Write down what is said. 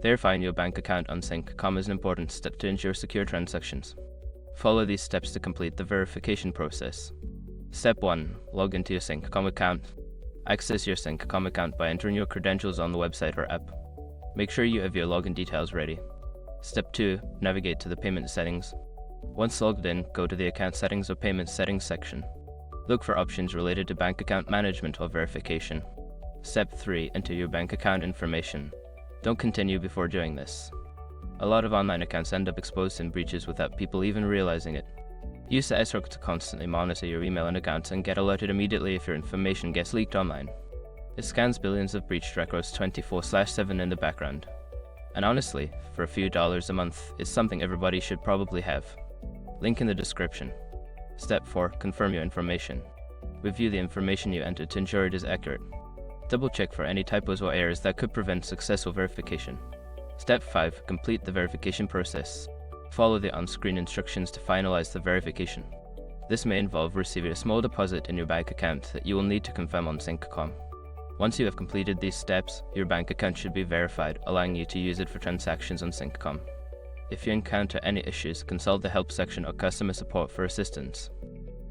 Verifying your bank account on Sync.com is an important step to ensure secure transactions. Follow these steps to complete the verification process. Step 1. Log into your Sync.com account. Access your Sync.com account by entering your credentials on the website or app. Make sure you have your login details ready. Step 2. Navigate to the payment settings. Once logged in, go to the account settings or payment settings section. Look for options related to bank account management or verification. Step 3. Enter your bank account information. Don't continue before doing this. A lot of online accounts end up exposed in breaches without people even realizing it. Use the SROC to constantly monitor your email and accounts and get alerted immediately if your information gets leaked online. It scans billions of breached records 24/7 in the background. And honestly, for a few dollars a month, it's something everybody should probably have. Link in the description. Step 4. Confirm your information. Review the information you entered to ensure it is accurate. Double check for any typos or errors that could prevent successful verification. Step 5. Complete the verification process. Follow the on-screen instructions to finalize the verification. This may involve receiving a small deposit in your bank account that you will need to confirm on Sync.com. Once you have completed these steps, your bank account should be verified, allowing you to use it for transactions on Sync.com. If you encounter any issues, consult the help section or customer support for assistance.